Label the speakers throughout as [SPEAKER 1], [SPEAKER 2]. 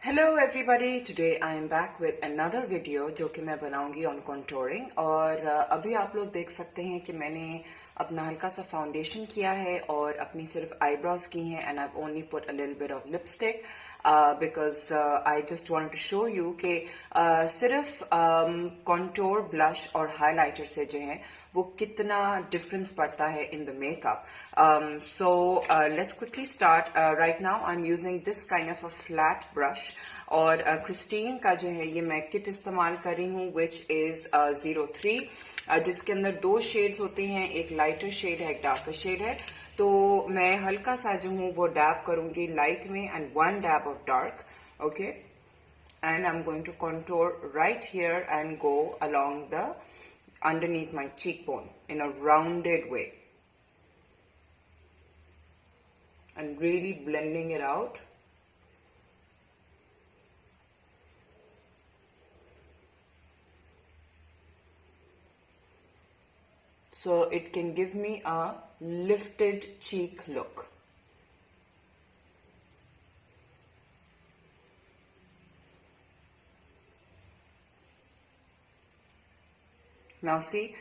[SPEAKER 1] Hello everybody, today I am back with another video जो कि मैं बनाऊंगी ऑन कॉन्टोरिंग। और अभी आप लोग देख सकते हैं कि मैंने अपना हल्का सा फाउंडेशन किया है और अपनी सिर्फ आईब्रोज की हैं and I only put a little bit of lipstick because I just want to show you कि सिर्फ कॉन्टोर ब्लश और हाइलाइटर से जो है वो कितना डिफरेंस पड़ता है in the makeup. So let's quickly start. Right now I am using this kind of a flat brush और क्रिस्टीन का जो है ये मैं किट इस्तेमाल कर रही हूँ विच इज 03, जिसके अंदर दो शेड्स होते हैं, एक लाइटर शेड है एक डार्कर शेड है। तो मैं हल्का सा जो हूँ वो डैब करूंगी लाइट में and one dab of dark, okay. And I am going to contour right here and go along the underneath my cheekbone in a rounded way and really blending it out. So it can give me a lifted cheek look. Now see,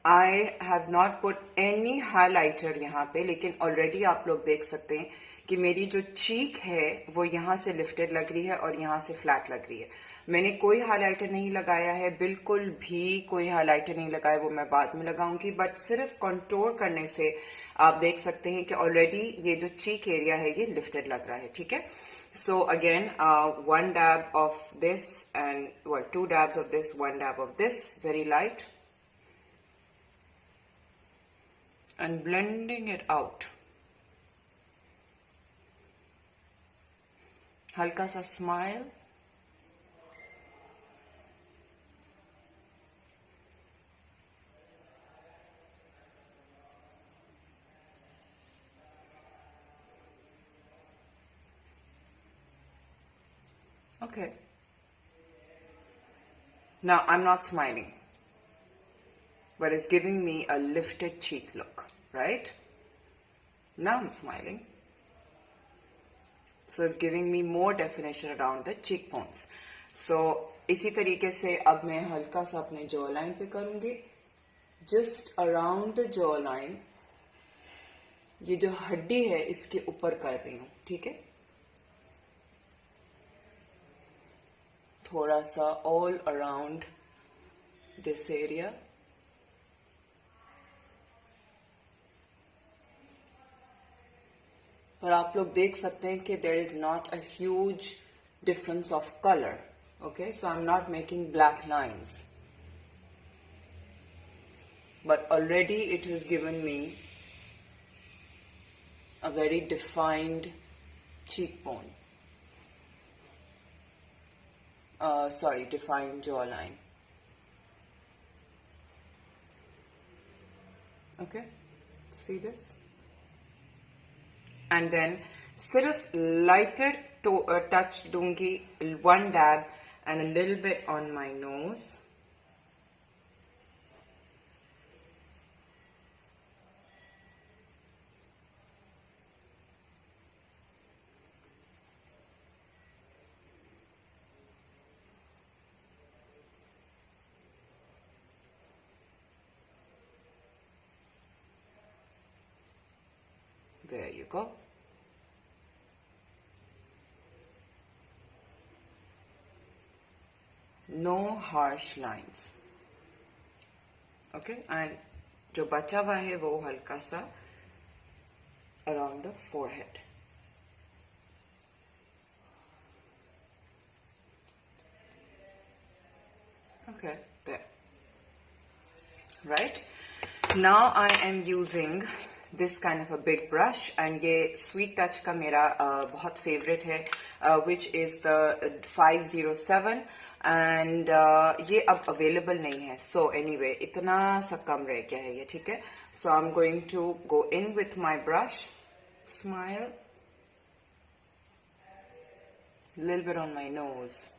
[SPEAKER 1] I have not put any highlighter यहाँ पे, लेकिन already आप लोग देख सकते हैं कि मेरी जो चीक है वो यहाँ से लिफ्टेड लग रही है और यहाँ से फ्लैट लग रही है। मैंने कोई हाइलाइटर नहीं लगाया है, बिल्कुल भी कोई हाइलाइटर नहीं लगाया, वो मैं बाद में लगाऊंगी। बट सिर्फ कंटूर करने से आप देख सकते हैं कि ऑलरेडी ये जो चीक एरिया है ये लिफ्टेड लग रहा है, ठीक है। So again, one dab of this and well, two dabs of this, one dab of this, very light. And blending it out. हल्का सा smile. Okay. Now I'm not smiling, but it's giving me a lifted cheek look, right? Now I'm smiling. So it's giving me more definition around the cheekbones. So इसी तरीके से अब मैं हल्का सा अपने जॉ लाइन पे करूंगी, just around the jaw line. ये जो हड्डी है इसके ऊपर कर रही हूं, ठीक है। थोड़ा सा all around this area. पर आप लोग देख सकते हैं कि there is not a huge difference of color, okay? So I'm not making black lines, but already it has given me a very defined cheekbone. Defined jawline. Okay, see this? And then सिर्फ lighter touch दूंगी, one dab and a little bit on my nose. There you go. No harsh lines. Okay, and जो बचा हुआ है वो हल्का सा around the forehead. Okay, there. Right? Now I am using this kind of a big brush and ये Sweet Touch का मेरा बहुत favorite है, which is the 507 and ये अब available नहीं है. So anyway, इतना सा कम रह गया है ये, ठीक है. So I'm going to go in with my brush, smile, a little bit on my nose.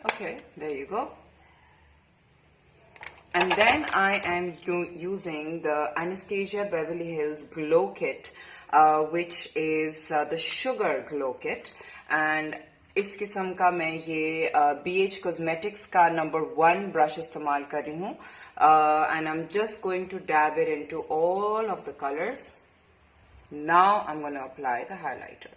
[SPEAKER 1] Okay, there you go. And then I am using the Anastasia Beverly Hills Glow Kit, which is the Sugar Glow Kit. And इस किस्म का मैं ये BH Cosmetics का number 1 brush इस्तेमाल कर रही हूँ. And I'm just going to dab it into all of the colors. Now I'm going to apply the highlighter.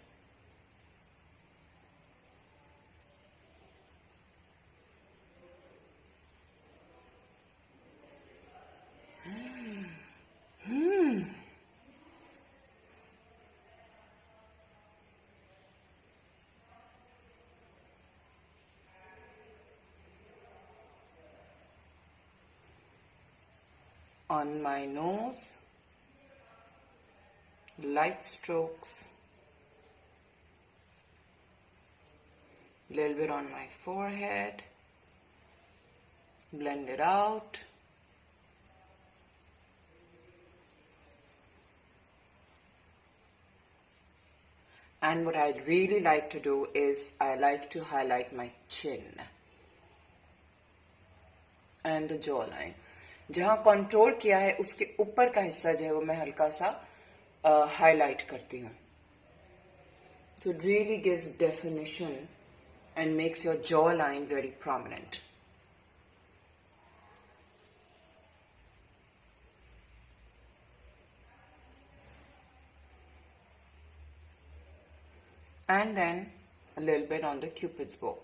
[SPEAKER 1] On my nose, light strokes, a little bit on my forehead, blend it out. And what I'd really like to do is I like to highlight my chin and the jawline. जहाँ control किया है उसके ऊपर का हिस्सा जो है वो मैं हल्का सा हाईलाइट करती हूँ. So it really gives definition and makes your jawline very prominent. And then a little bit on the Cupid's bow.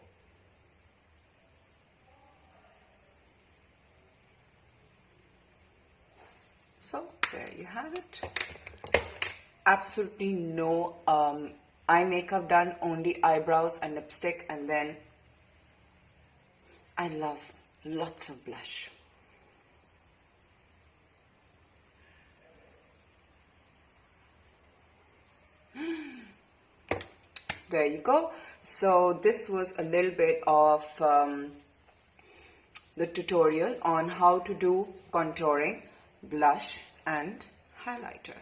[SPEAKER 1] So there you have it. Absolutely no eye makeup done, only eyebrows and lipstick, and then I love lots of blush. There you go. So this was a little bit of the tutorial on how to do contouring, blush and highlighter.